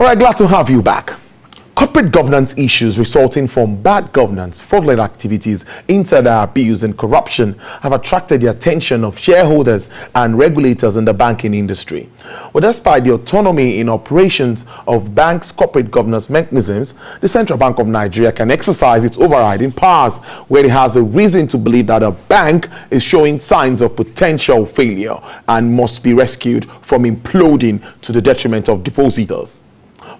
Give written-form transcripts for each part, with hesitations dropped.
All right, glad to have you back. Corporate governance issues resulting from bad governance, fraudulent activities, insider abuse, and corruption have attracted the attention of shareholders and regulators in the banking industry. Well, despite the autonomy in operations of banks' corporate governance mechanisms, the Central Bank of Nigeria can exercise its overriding powers where it has a reason to believe that a bank is showing signs of potential failure and must be rescued from imploding to the detriment of depositors.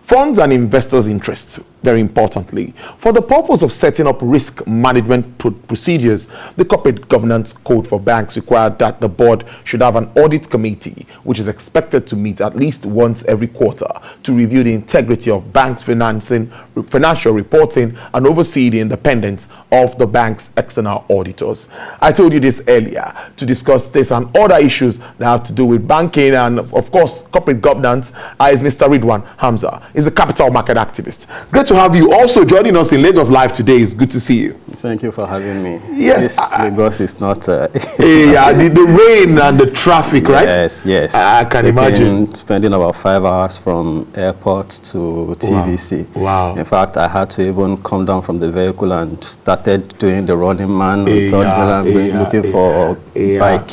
Funds and investors' interests, very importantly. For the purpose of setting up risk management procedures, the Corporate Governance Code for Banks required that the board should have an audit committee, which is expected to meet at least once every quarter to review the integrity of banks' financial reporting and oversee the independence of the bank's external auditors. I told you this earlier to discuss this and other issues that have to do with banking and, of course, corporate governance is Mr. Ridwan Hamza. He's a capital market activist. Great to have you also joining us in Lagos Live today. It's good to see you. Thank you for having me. Yes. Lagos is not... yeah, the rain and the traffic, right? Yes. I can imagine. Spending about 5 hours from airport to TVC. Wow. In fact, I had to even come down from the vehicle and started doing the running man, looking for a bike.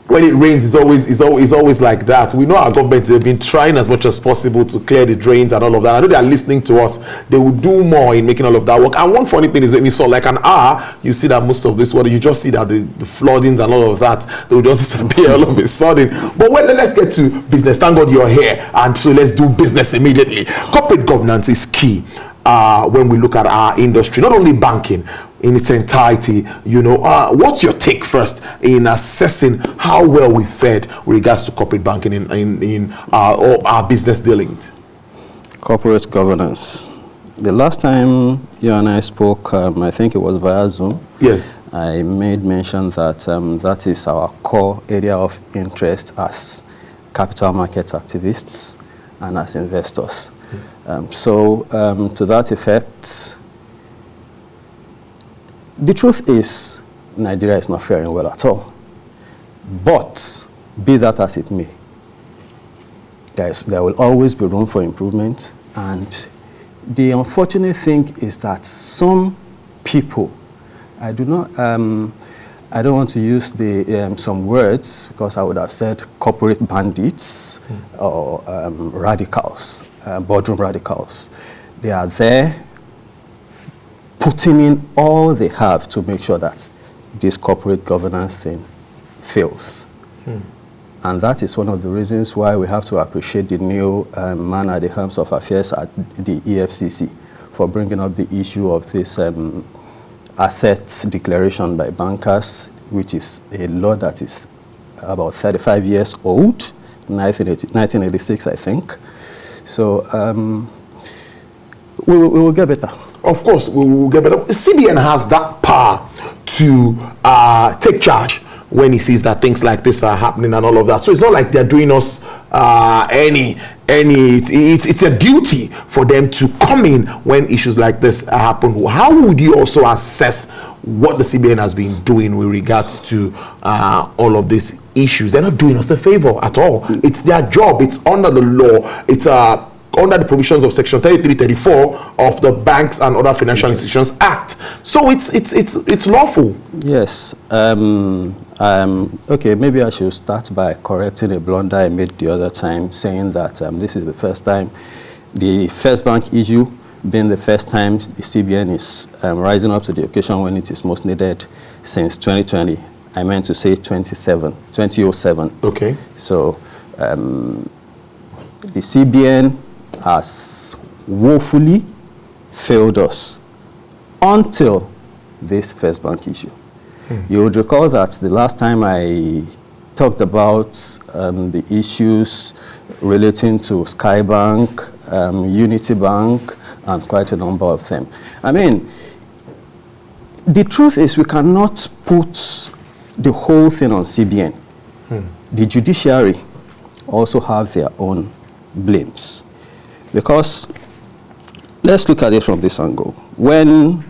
When it rains, it's always like that. We know our government have been trying as much as possible to clear the drains and all of that. I know they are listening to us. They will do more in making all of that work. And one funny thing is when you saw like an hour, you see that most of this water, you just see that the floodings and all of that, they will just disappear all of a sudden. But let's get to business. Thank God you're here. And so let's do business immediately. Corporate governance is key. When we look at our industry, not only banking in its entirety, what's your take first in assessing how well we fared with regards to corporate banking in our business dealings? Corporate governance. The last time you and I spoke, I think it was via Zoom. Yes. I made mention that that is our core area of interest as capital market activists and as investors. To that effect, the truth is Nigeria is not faring well at all. But be that as it may, there will always be room for improvement. And the unfortunate thing is that some people, I don't want to use some words because I would have said corporate bandits or radicals. Boardroom radicals. They are there putting in all they have to make sure that this corporate governance thing fails. And that is one of the reasons why we have to appreciate the new man at the helms of affairs at the EFCC for bringing up the issue of this asset declaration by bankers, which is a law that is about 35 years old, 1986, I think. So we will get better. Of course, we will get better. CBN has that power to take charge when he sees that things like this are happening and all of that. So it's not like they're doing us it's a duty for them to come in when issues like this happen. How would you also assess what the CBN has been doing with regards to all of these issues? They're not doing us a favor at all. It's their job. It's under the law. It's under the provisions of Section 3334 of the Banks and Other Financial Institutions Act. So it's lawful. Yes. Okay, maybe I should start by correcting a blunder I made the other time, saying that this is the first time, the first bank issue being the first time the CBN is rising up to the occasion when it is most needed since 2020. I meant to say 2007. Okay. So the CBN has woefully failed us until this first bank issue. You would recall that the last time I talked about the issues relating to Skybank, Unity Bank, and quite a number of them. I mean, the truth is we cannot put the whole thing on CBN. The judiciary also have their own blames. Because let's look at it from this angle. When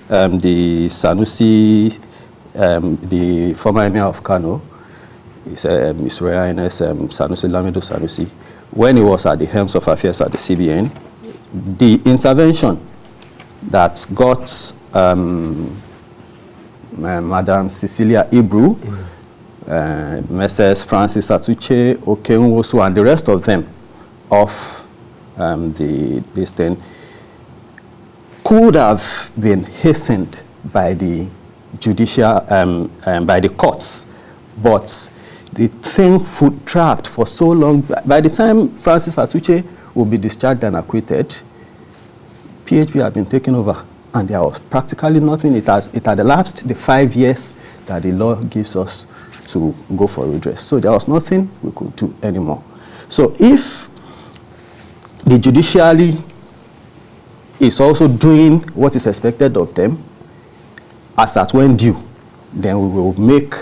the Sanusi, the former emir of Kano, His Royal Highness Sanusi Lamido Sanusi, when he was at the helm of affairs at the CBN, the intervention that got Madam Cecilia Ibru, Messrs. Francis Atuche, Okenwosu, and the rest of them off this thing, could have been hastened by the judicial, by the courts, but the thing foot-tracked for so long. By the time Francis Atuche will be discharged and acquitted, PHP had been taken over, and there was practically nothing. It had elapsed the 5 years that the law gives us to go for redress. So there was nothing we could do anymore. So if the judiciary is also doing what is expected of them, as at when due, then we will make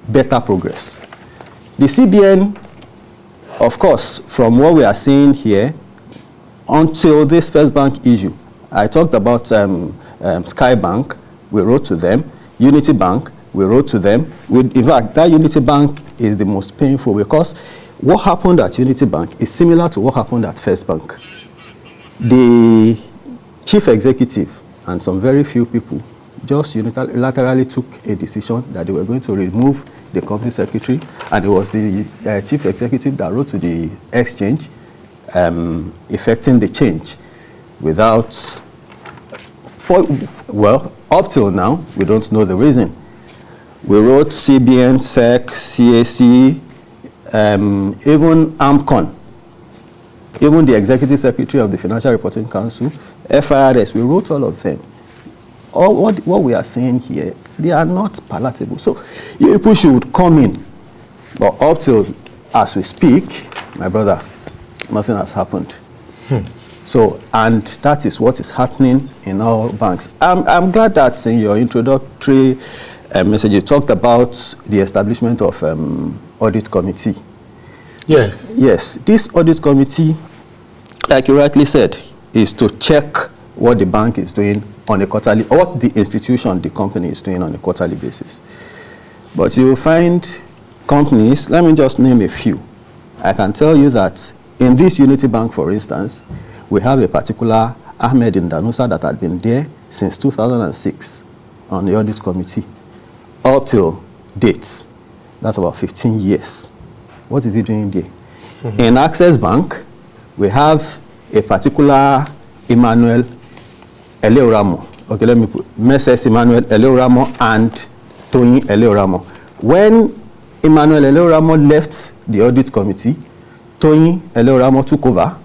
better progress. The CBN, of course, from what we are seeing here, until this First Bank issue, I talked about Sky Bank, we wrote to them. Unity Bank, we wrote to them. In fact, that Unity Bank is the most painful, because what happened at Unity Bank is similar to what happened at First Bank. The chief executive and some very few people just unilaterally took a decision that they were going to remove the company secretary, and it was the chief executive that wrote to the exchange effecting the change without, well, up till now, we don't know the reason. We wrote CBN, SEC, CAC, even AMCON, even the executive secretary of the Financial Reporting Council, FIRS, we wrote all of them. All what we are saying here, they are not palatable. So people should come in. But up till as we speak, my brother, nothing has happened. So, and that is what is happening in our banks. I'm glad that in your introductory message, you talked about the establishment of audit committee. Yes. Yes, this audit committee, like you rightly said, is to check what the bank is doing on a quarterly, or what the institution, the company is doing on a quarterly basis. But you will find companies, let me just name a few. I can tell you that in this Unity Bank, for instance, we have a particular Ahmed Indanusa that had been there since 2006 on the audit committee up till date. That's about 15 years. What is he doing there? In Access Bank, we have a particular Emmanuel Eleoramo. Okay, let me put Messrs. Emmanuel Eleoramo and Tony Eleoramo. When Emmanuel Eleoramo left the audit committee, Tony Eleoramo took over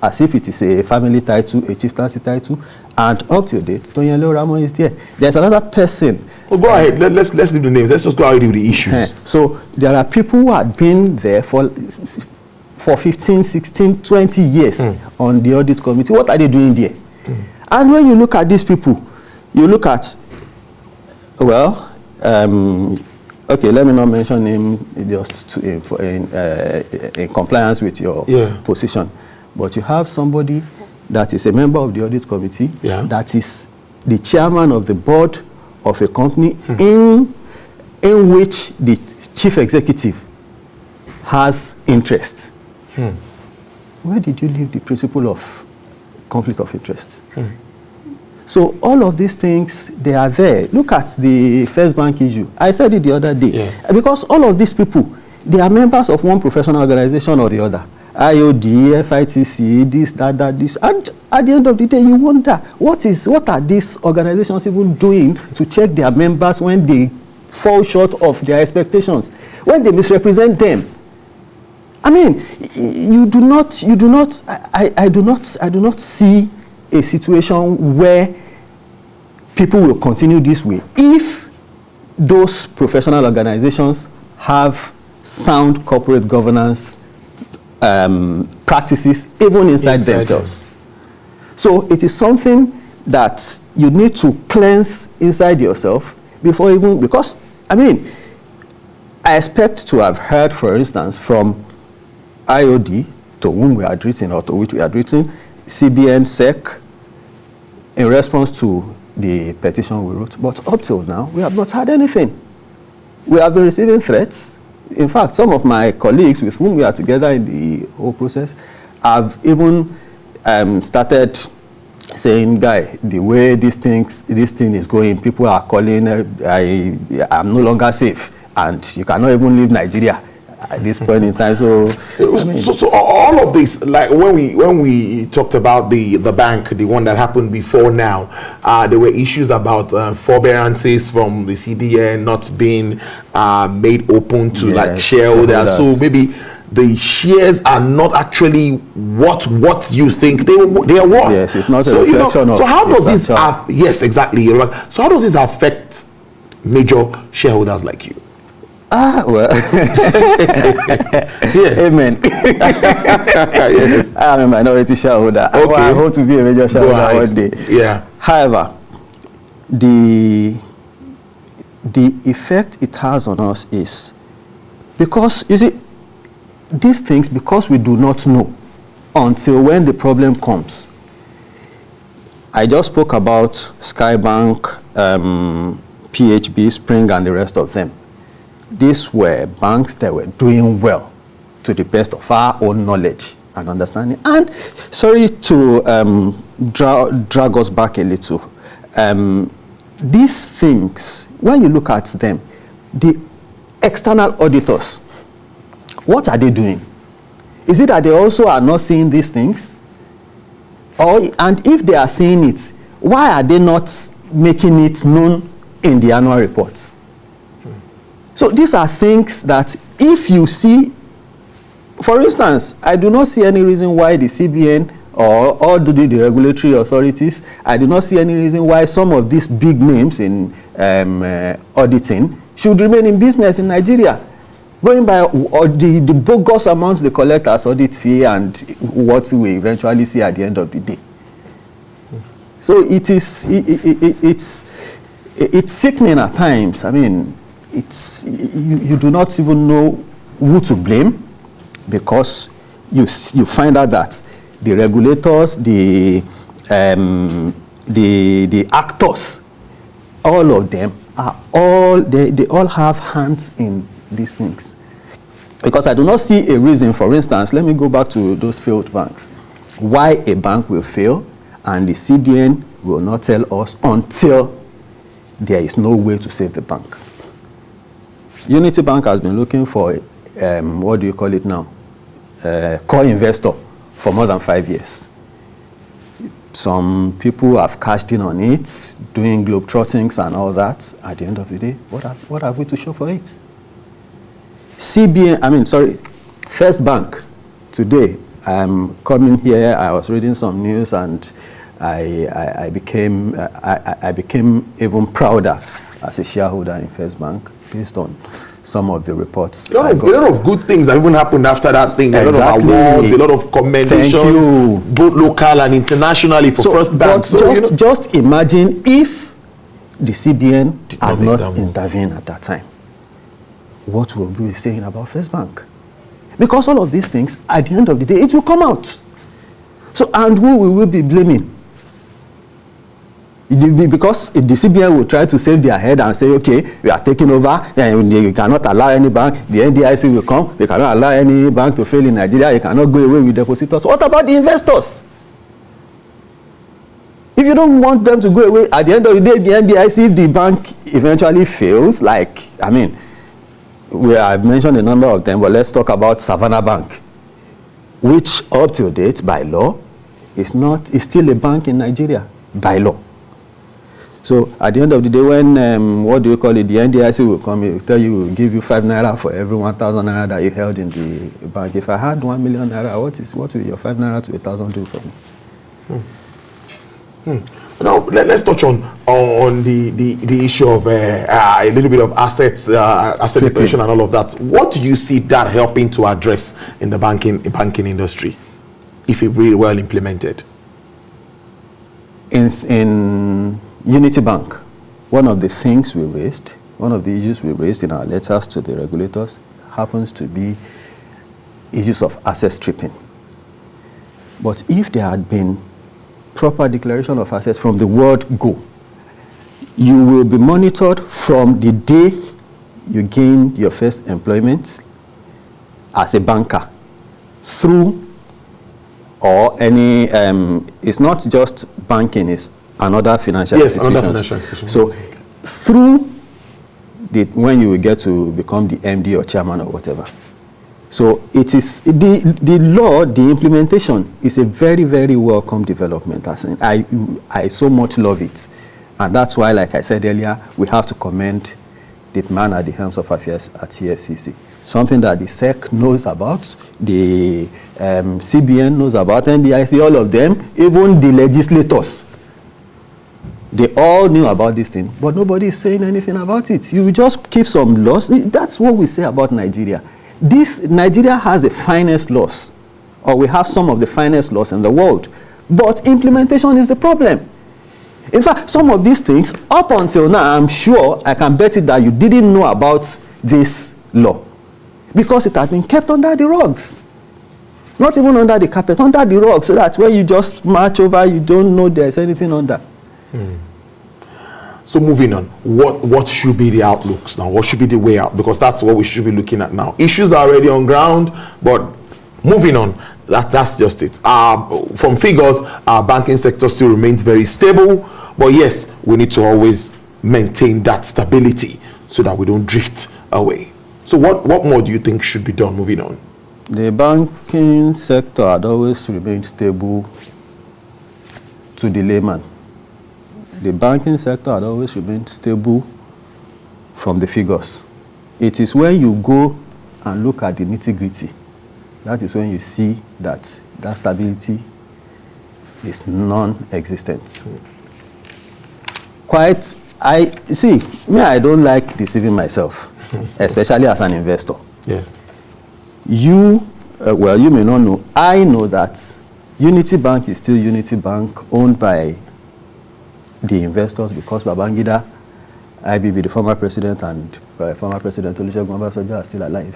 as if it is a family title, a chieftaincy title, and up to date, Tony Eleoramo is there. There's another person. Well, go ahead. Let's leave the names. Let's just go ahead with the issues. So there are people who had been there for 15, 16, 20 years on the audit committee. What are they doing there? And when you look at these people, you look at, well, okay, let me not mention him just in compliance with your position. But you have somebody that is a member of the audit committee, that is the chairman of the board of a company in which the chief executive has interest. Where did you leave the principle of conflict of interest? So all of these things, they are there. Look at the First Bank issue. I said it the other day. Because all of these people, they are members of one professional organization or the other. IOD, FITC, this, that, this. And at the end of the day, you wonder, what are these organizations even doing to check their members when they fall short of their expectations, when they misrepresent them? I mean, I do not see a situation where people will continue this way if those professional organizations have sound corporate governance practices even inside themselves. So it is something that you need to cleanse inside yourself before even, because, I mean, I expect to have heard, for instance, from IOD, to whom we had written or to which we had written, CBN, SEC, in response to the petition we wrote. But up till now, we have not had anything. We have been receiving threats. In fact, some of my colleagues with whom we are together in the whole process have even started saying, guy, the way this thing is going, people are calling, I'm no longer safe, and you cannot even leave Nigeria at this point in time. So, so all of this, like when we talked about the bank, the one that happened before now, there were issues about forbearances from the CBDN not being made open to like shareholders. So maybe the shares are not actually what you think they are worth. Yes, it's not a reflection of. So how does this? Yes, exactly. So how does this affect major shareholders like you? Well, yes. Amen. Yes. I'm a minority shareholder. Okay. I hope to be a major shareholder one day. Yeah. However, the effect it has on us is because, you see, these things, because we do not know until when the problem comes. I just spoke about Skybank, PHB, Spring, and the rest of them. These were banks that were doing well to the best of our own knowledge and understanding. And sorry to drag us back a little. These things, when you look at them, the external auditors, what are they doing? Is it that they also are not seeing these things? And if they are seeing it, why are they not making it known in the annual reports? So these are things that if you see, for instance, I do not see any reason why the CBN or the regulatory authorities, I do not see any reason why some of these big names in auditing should remain in business in Nigeria, going by the bogus amounts they collect as audit fee and what we eventually see at the end of the day. So it's sickening at times. I mean, you do not even know who to blame, because you find out that the regulators, the actors, all of them are they all have hands in these things. Because I do not see a reason, for instance, let me go back to those failed banks, why a bank will fail and the CBN will not tell us until there is no way to save the bank. Unity Bank has been looking for, what do you call it now, core investor for more than 5 years. Some people have cashed in on it, doing globetrottings and all that. At the end of the day, what have we to show for it? First Bank, today, I'm coming here, I was reading some news and I became even prouder as a shareholder in First Bank based on some of the reports. A lot of good things that even happened after that thing. Exactly. A lot of awards, a lot of commendations, both local and internationally for First Bank. But just imagine if the CBN had not intervened at that time. What will we be saying about First Bank? Because all of these things, at the end of the day, it will come out. So, and who will we be blaming? Because the CBN will try to save their head and say, okay, we are taking over, and you cannot allow any bank, the NDIC will come, we cannot allow any bank to fail in Nigeria, you cannot go away with depositors. What about the investors? If you don't want them to go away, at the end of the day, the NDIC, if the bank eventually fails, I've mentioned a number of them, but let's talk about Savannah Bank, which up to date, by law, is still a bank in Nigeria, by law. So at the end of the day, when, the NDIC will come, it will tell you, will give you 5 naira for every 1,000 naira that you held in the bank. If I had 1 million naira, what will your 5 naira to 1,000 do for me? Now, let's touch on the issue of a little bit of assets, asset depletion and all of that. What do you see that helping to address in the banking industry, if it really well implemented? In Unity Bank, one of the issues we raised in our letters to the regulators happens to be issues of asset stripping. But if there had been proper declaration of assets from the word go, you will be monitored from the day you gained your first employment as a banker through or any, it's not just banking, it's another financial institution. Another financial institution. So through when you will get to become the MD or chairman or whatever. So it is the law, the implementation is a very, very welcome development. I so much love it. And that's why, like I said earlier, we have to commend the man at the helm of affairs at TFCC. Something that the SEC knows about, the CBN knows about, NDIC, all of them, even the legislators. They all knew about this thing, but nobody is saying anything about it. You just keep some laws. That's what we say about Nigeria. Nigeria has the finest laws, or we have some of the finest laws in the world, but implementation is the problem. In fact, some of these things, up until now, I'm sure, I can bet it that you didn't know about this law, because it had been kept under the rugs. Not even under the carpet, under the rug, so that when you just march over, you don't know there's anything under. So moving on, what should be the outlooks now? What should be the way out? Because that's what we should be looking at now. Issues are already on ground, but moving on, that's just it. From figures, our banking sector still remains very stable, but yes, we need to always maintain that stability so that we don't drift away. So what more do you think should be done moving on? The banking sector had always remained stable to the layman. The banking sector had always remained stable from the figures. It is when you go and look at the nitty-gritty, that is when you see that stability is non-existent. I don't like deceiving myself, especially as an investor. Yes. You may not know. I know that Unity Bank is still Unity Bank, owned by the investors, because Babangida, IBB, the former president, and former President Olusegun Obasanjo are still alive.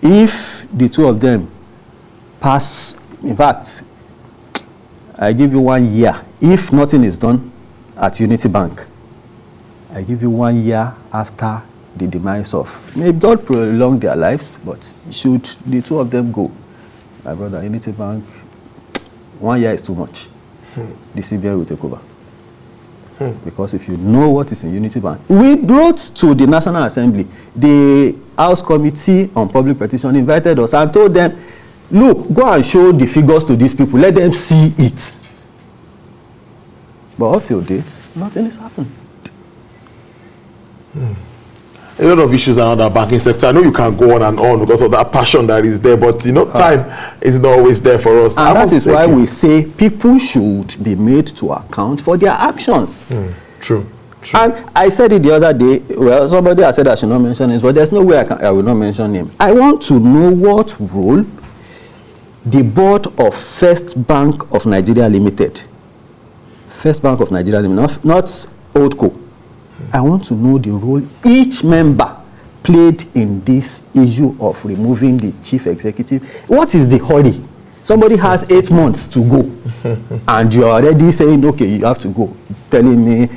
If the two of them pass, in fact, I give you 1 year. If nothing is done at Unity Bank, I give you 1 year after the demise of, may God prolong their lives, but should the two of them go, my brother, Unity Bank, 1 year is too much. The CBN will take over. Because if you know what is in Unity Bank, we wrote to the National Assembly, the House Committee on Public Petition invited us and told them, look, go and show the figures to these people, let them see it. But up till date, nothing has happened. A lot of issues around our banking sector. I know you can go on and on because of that passion that is there, but time is not always there for us. And that is why we say people should be made to account for their actions. True. And I said it the other day, well, somebody has said I should not mention this, but there's no way I will not mention him. I want to know what role the board of First Bank of Nigeria Limited, First Bank of Nigeria Limited, not Oldco. I want to know the role each member played in this issue of removing the chief executive. What is the hurry? Somebody has 8 months to go, and you're already saying, okay, you have to go. Telling me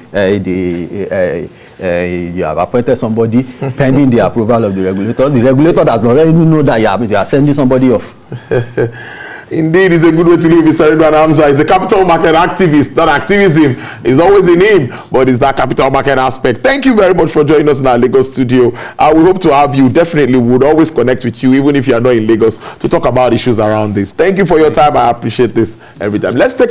you have appointed somebody pending the approval of the regulator. The regulator does not already know that you are sending somebody off. Indeed, it's a good way to live. Mr. Ridwan Hamza is a capital market activist. That activism is always in him, but it's that capital market aspect. Thank you very much for joining us in our Lagos studio. We hope to have you. Definitely, we would always connect with you, even if you are not in Lagos, to talk about issues around this. Thank you for your time. I appreciate this every time. Let's take